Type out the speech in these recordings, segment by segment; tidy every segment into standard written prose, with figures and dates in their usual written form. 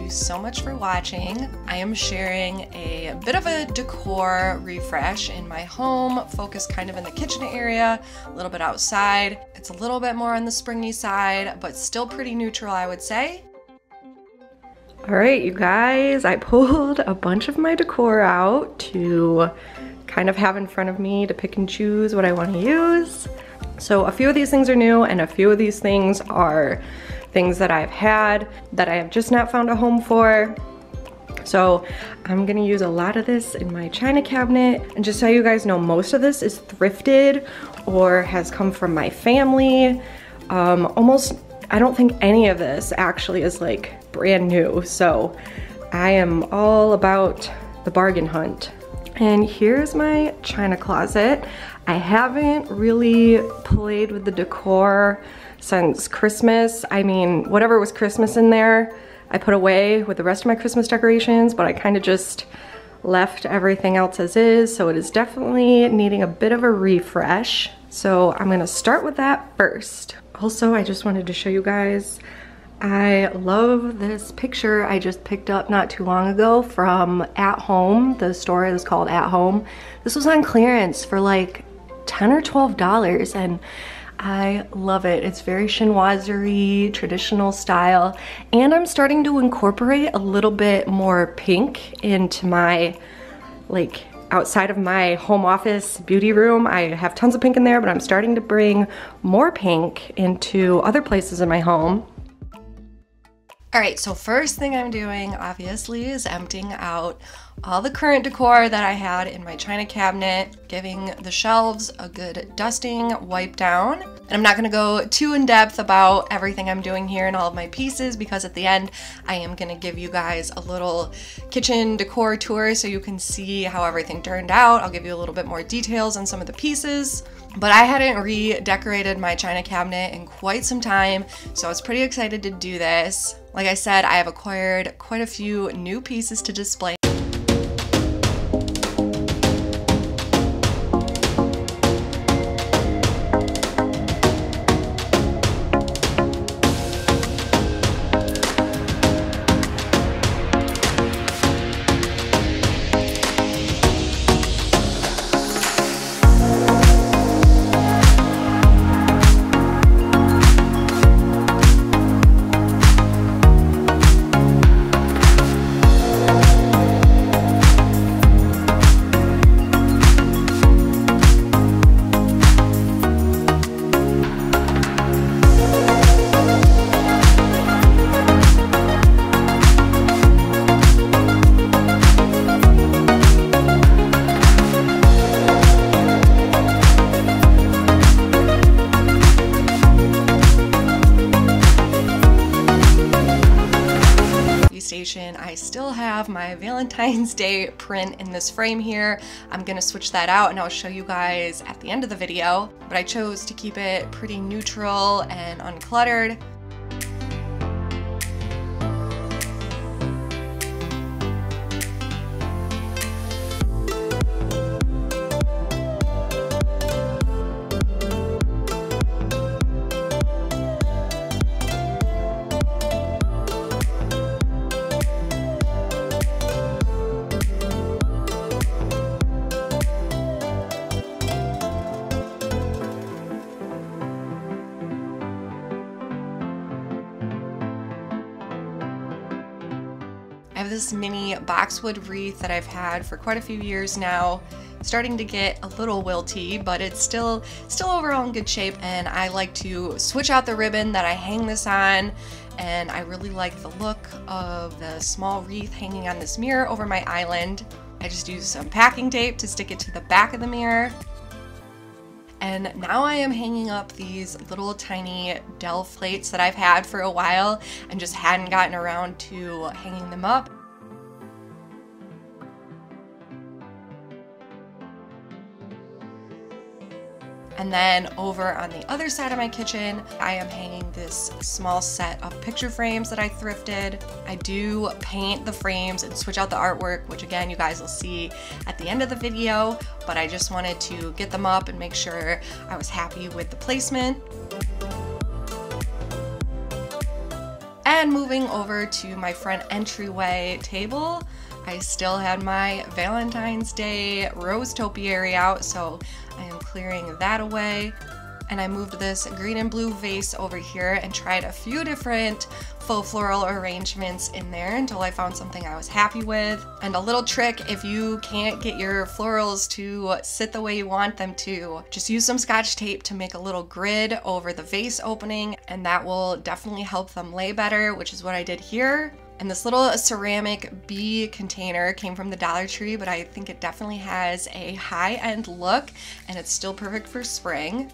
So much for watching. I am sharing a bit of a decor refresh in my home, focused kind of in the kitchen area, a little bit outside. It's a little bit more on the springy side, but still pretty neutral, I would say. All right, you guys, I pulled a bunch of my decor out to kind of have in front of me to pick and choose what I want to use. So a few of these things are new and a few of these things are things that I've had that I have just not found a home for. So I'm gonna use a lot of this in my china cabinet. And just so you guys know, most of this is thrifted or has come from my family. I don't think any of this actually is like brand new. So I am all about the bargain hunt. And here's my china closet. I haven't really played with the decor since Christmas. I mean, whatever was Christmas in there, I put away with the rest of my Christmas decorations, but I kind of just left everything else as is. So it is definitely needing a bit of a refresh. So I'm gonna start with that first. Also, I just wanted to show you guys, I love this picture I just picked up not too long ago from At Home. The store is called At Home. This was on clearance for like $10 or $12 and I love it. It's very chinoiserie, traditional style, and I'm starting to incorporate a little bit more pink into my, like, outside of my home office beauty room. I have tons of pink in there, but I'm starting to bring more pink into other places in my home. All right, so first thing I'm doing, obviously, is emptying out all the current decor that I had in my china cabinet, giving the shelves a good dusting, wipe down. And I'm not gonna go too in depth about everything I'm doing here and all of my pieces because at the end, I am gonna give you guys a little kitchen decor tour so you can see how everything turned out. I'll give you a little bit more details on some of the pieces. But I hadn't redecorated my china cabinet in quite some time, so I was pretty excited to do this. Like I said, I have acquired quite a few new pieces to display. I still have my Valentine's Day print in this frame here. I'm gonna switch that out and I'll show you guys at the end of the video, but I chose to keep it pretty neutral and uncluttered. I have this mini boxwood wreath that I've had for quite a few years now. Starting to get a little wilty, but it's still overall in good shape, and I like to switch out the ribbon that I hang this on, and I really like the look of the small wreath hanging on this mirror over my island. I just use some packing tape to stick it to the back of the mirror. And now I am hanging up these little tiny Delft plates that I've had for a while and just hadn't gotten around to hanging them up. And then over on the other side of my kitchen, I am hanging this small set of picture frames that I thrifted. I do paint the frames and switch out the artwork, which again, you guys will see at the end of the video, but I just wanted to get them up and make sure I was happy with the placement. And moving over to my front entryway table, I still had my Valentine's Day rose topiary out, so I am clearing that away. And I moved this green and blue vase over here and tried a few different faux floral arrangements in there until I found something I was happy with. And a little trick, if you can't get your florals to sit the way you want them to, just use some Scotch tape to make a little grid over the vase opening, and that will definitely help them lay better, which is what I did here. And this little ceramic bee container came from the Dollar Tree, but I think it definitely has a high-end look, and it's still perfect for spring.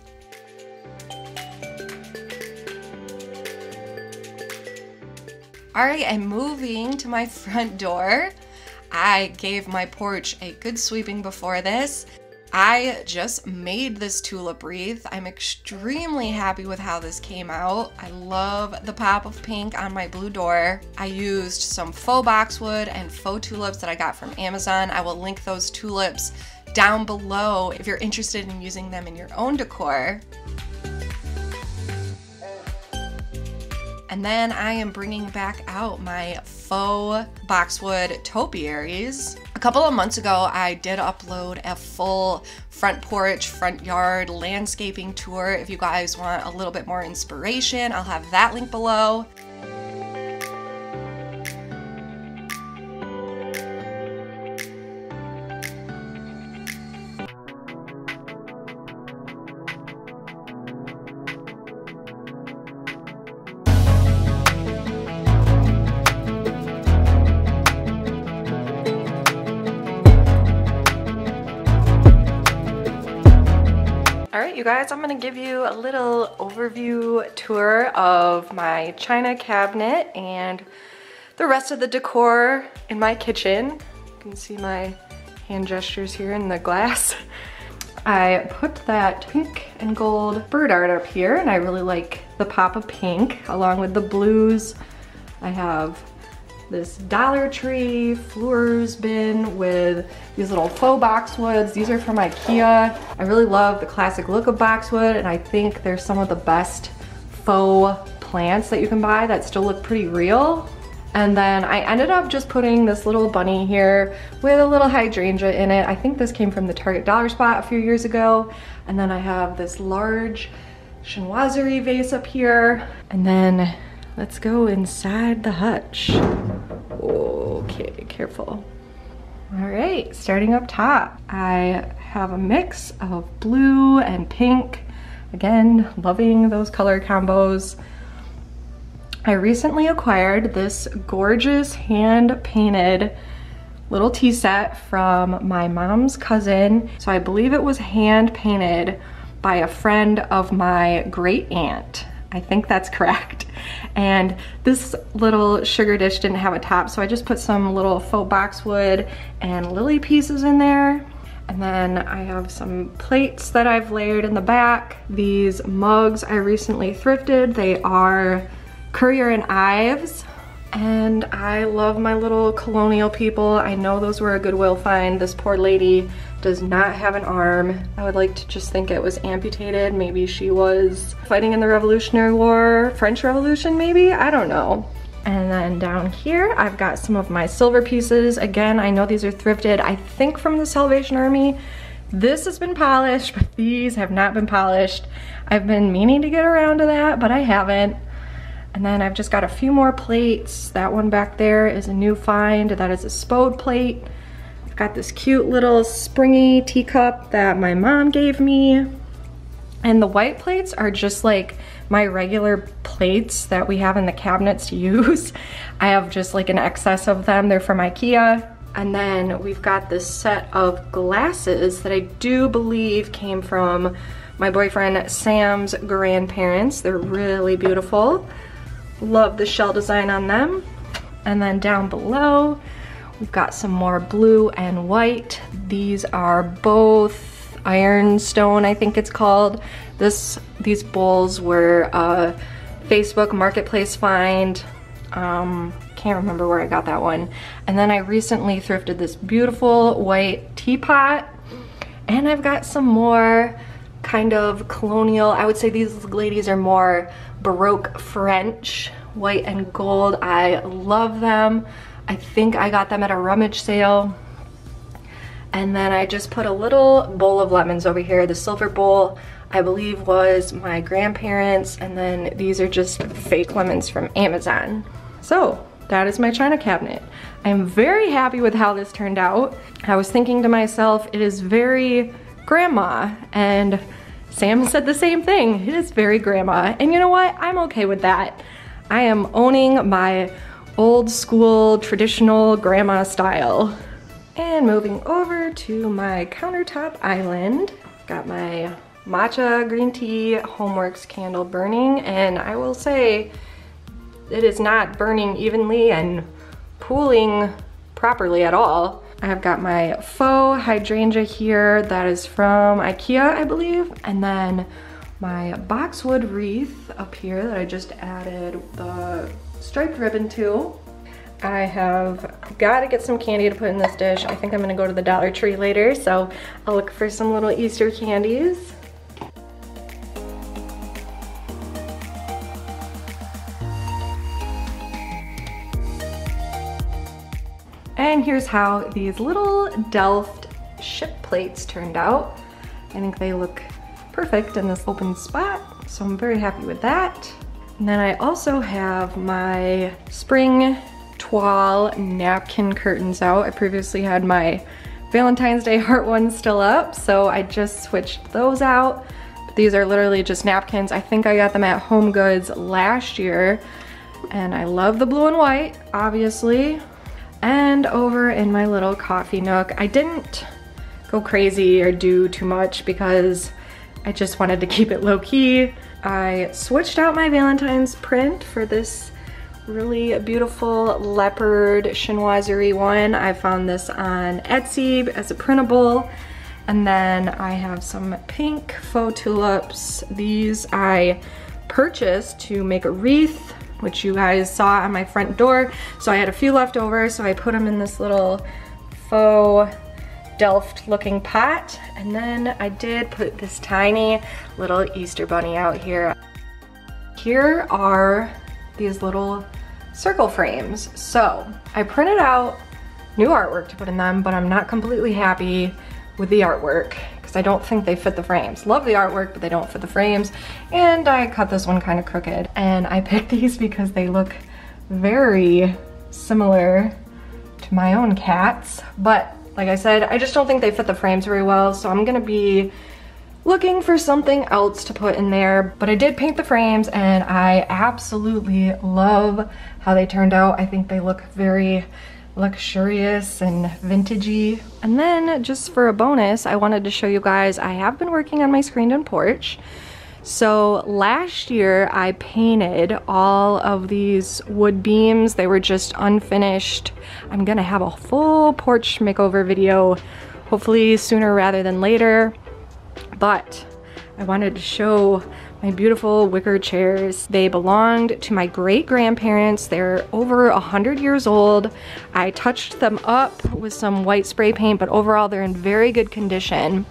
All right, I'm moving to my front door. I gave my porch a good sweeping before this. I just made this tulip wreath. I'm extremely happy with how this came out. I love the pop of pink on my blue door. I used some faux boxwood and faux tulips that I got from Amazon. I will link those tulips down below if you're interested in using them in your own decor. And then I am bringing back out my faux boxwood topiaries. A couple of months ago, I did upload a full front porch, front yard landscaping tour. If you guys want a little bit more inspiration, I'll have that link below. Alright you guys, I'm going to give you a little overview tour of my china cabinet and the rest of the decor in my kitchen. You can see my hand gestures here in the glass. I put that pink and gold bird art up here, and I really like the pop of pink along with the blues. I have this Dollar Tree Fleurs bin with these little faux boxwoods. These are from IKEA. I really love the classic look of boxwood, and I think they're some of the best faux plants that you can buy that still look pretty real. And then I ended up just putting this little bunny here with a little hydrangea in it. I think this came from the Target Dollar Spot a few years ago. And then I have this large chinoiserie vase up here. And then let's go inside the hutch. Okay, careful. All right, starting up top, I have a mix of blue and pink. Again, loving those color combos. I recently acquired this gorgeous hand-painted little tea set from my mom's cousin. So I believe it was hand-painted by a friend of my great aunt. I think that's correct. And this little sugar dish didn't have a top, so I just put some little faux boxwood and lily pieces in there. And then I have some plates that I've layered in the back. These mugs I recently thrifted. They are Currier and Ives. And I love my little colonial people. I know those were a Goodwill find. This poor lady does not have an arm. I would like to just think it was amputated. Maybe she was fighting in the Revolutionary War, French Revolution maybe? I don't know. And then down here, I've got some of my silver pieces. Again, I know these are thrifted, I think from the Salvation Army. This has been polished, but these have not been polished. I've been meaning to get around to that, but I haven't. And then I've just got a few more plates. That one back there is a new find. That is a Spode plate. I've got this cute little springy teacup that my mom gave me. And the white plates are just like my regular plates that we have in the cabinets to use. I have just like an excess of them. They're from IKEA. And then we've got this set of glasses that I do believe came from my boyfriend Sam's grandparents. They're really beautiful. Love the shell design on them. And then down below, we've got some more blue and white. These are both ironstone, I think it's called. These bowls were a Facebook Marketplace find. Can't remember where I got that one. And then I recently thrifted this beautiful white teapot. And I've got some more kind of colonial, I would say these ladies are more Baroque French, white and gold. I love them. I think I got them at a rummage sale. And then I just put a little bowl of lemons over here. The silver bowl, I believe, was my grandparents, and then these are just fake lemons from Amazon. So that is my china cabinet. I'm very happy with how this turned out. I was thinking to myself, it is very grandma, and Sam said the same thing. It is very grandma, and you know what? I'm okay with that. I am owning my old school traditional grandma style. And moving over to my countertop island, got my matcha green tea Homeworks candle burning, and I will say it is not burning evenly and pooling properly at all. I've got my faux hydrangea here that is from IKEA, I believe, and then my boxwood wreath up here that I just added the striped ribbon to. I have got to get some candy to put in this dish. I think I'm gonna go to the Dollar Tree later, so I'll look for some little Easter candies. And here's how these little Delft ship plates turned out. I think they look perfect in this open spot, so I'm very happy with that. And then I also have my spring toile napkin curtains out. I previously had my Valentine's Day heart ones still up, so I just switched those out. But these are literally just napkins. I think I got them at Home Goods last year, and I love the blue and white, obviously. And over in my little coffee nook, I didn't go crazy or do too much because I just wanted to keep it low-key. I switched out my Valentine's print for this really beautiful leopard chinoiserie one. I found this on Etsy as a printable. And then I have some pink faux tulips. These I purchased to make a wreath, which you guys saw on my front door. So I had a few left over, so I put them in this little faux Delft looking pot. And then I did put this tiny little Easter bunny out here. Here are these little circle frames. So I printed out new artwork to put in them, but I'm not completely happy with the artwork because I don't think they fit the frames. Love the artwork, but they don't fit the frames. And I cut this one kind of crooked. And I picked these because they look very similar to my own cats. But like I said, I just don't think they fit the frames very well. So I'm gonna be looking for something else to put in there. But I did paint the frames and I absolutely love how they turned out. I think they look very luxurious and vintagey. And then just for a bonus, I wanted to show you guys, I have been working on my screened-in porch. So last year I painted all of these wood beams. They were just unfinished. I'm gonna have a full porch makeover video, hopefully sooner rather than later. But I wanted to show my beautiful wicker chairs. They belonged to my great-grandparents. They're over 100 years old. I touched them up with some white spray paint, but overall they're in very good condition.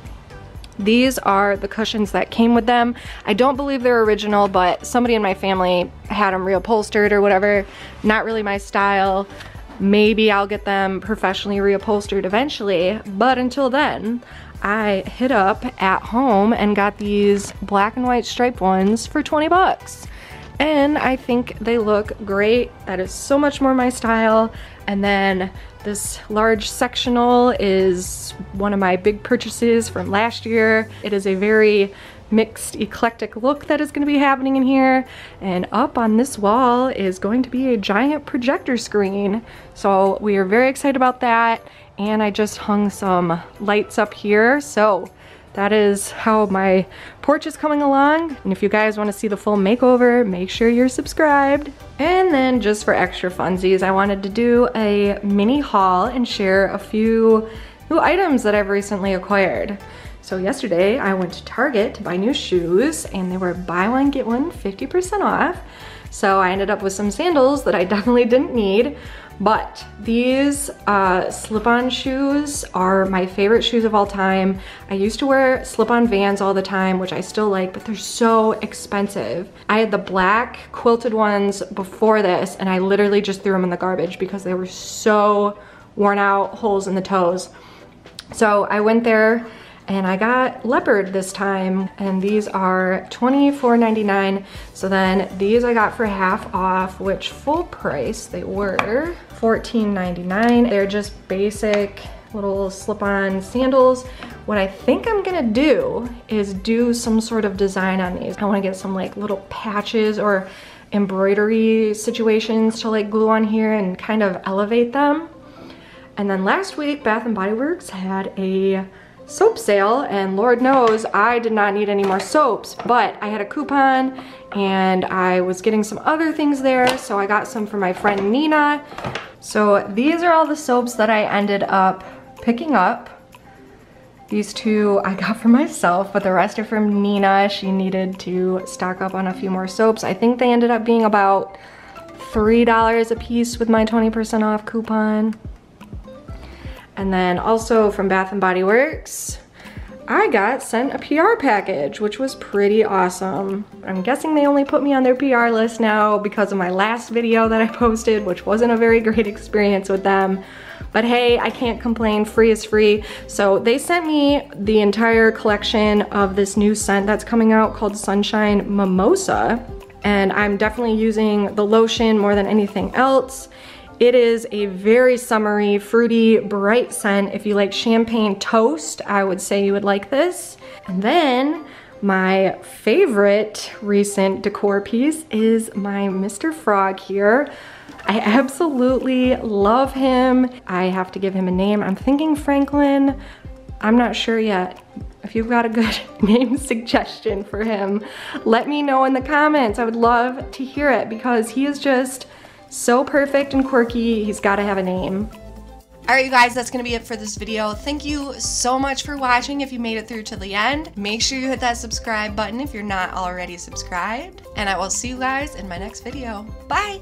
These are the cushions that came with them. I don't believe they're original, but somebody in my family had them reupholstered or whatever. Not really my style. Maybe I'll get them professionally reupholstered eventually, but until then, I hit up at home and got these black and white striped ones for 20 bucks. And I think they look great. That is so much more my style. And then this large sectional is one of my big purchases from last year. It is a very mixed eclectic look that is going to be happening in here. And up on this wall is going to be a giant projector screen. So we are very excited about that. And I just hung some lights up here. So that is how my porch is coming along. And if you guys want to see the full makeover, make sure you're subscribed. And then just for extra funsies, I wanted to do a mini haul and share a few new items that I've recently acquired. So yesterday I went to Target to buy new shoes and they were buy one, get one 50% off. So I ended up with some sandals that I definitely didn't need, but these slip-on shoes are my favorite shoes of all time. I used to wear slip-on Vans all the time, which I still like, but they're so expensive. I had the black quilted ones before this and I literally just threw them in the garbage because they were so worn out, holes in the toes. So I went there and I got leopard this time, and these are $24.99. So then these I got for half off, which full price they were $14.99. They're just basic little slip-on sandals. What I think I'm gonna do is do some sort of design on these. I wanna get some like little patches or embroidery situations to like glue on here and kind of elevate them. And then last week, Bath & Body Works had a soap sale, and Lord knows I did not need any more soaps, but I had a coupon and I was getting some other things there, so I got some for my friend Nina. So these are all the soaps that I ended up picking up. These two I got for myself, but the rest are from Nina. She needed to stock up on a few more soaps. I think they ended up being about $3 a piece with my 20% off coupon. And then also from Bath & Body Works, I got sent a PR package, which was pretty awesome. I'm guessing they only put me on their PR list now because of my last video that I posted, which wasn't a very great experience with them. But hey, I can't complain, free is free. So they sent me the entire collection of this new scent that's coming out called Sunshine Mimosa. And I'm definitely using the lotion more than anything else. It is a very summery, fruity, bright scent. If you like champagne toast, I would say you would like this. And then my favorite recent decor piece is my Mr. Frog here. I absolutely love him. I have to give him a name. I'm thinking Franklin. I'm not sure yet. If you've got a good name suggestion for him, let me know in the comments. I would love to hear it because he is just so perfect and quirky. He's got to have a name. All right, you guys, that's gonna be it for this video. Thank you so much for watching. If you made it through to the end, make sure you hit that subscribe button if you're not already subscribed. And I will see you guys in my next video. Bye.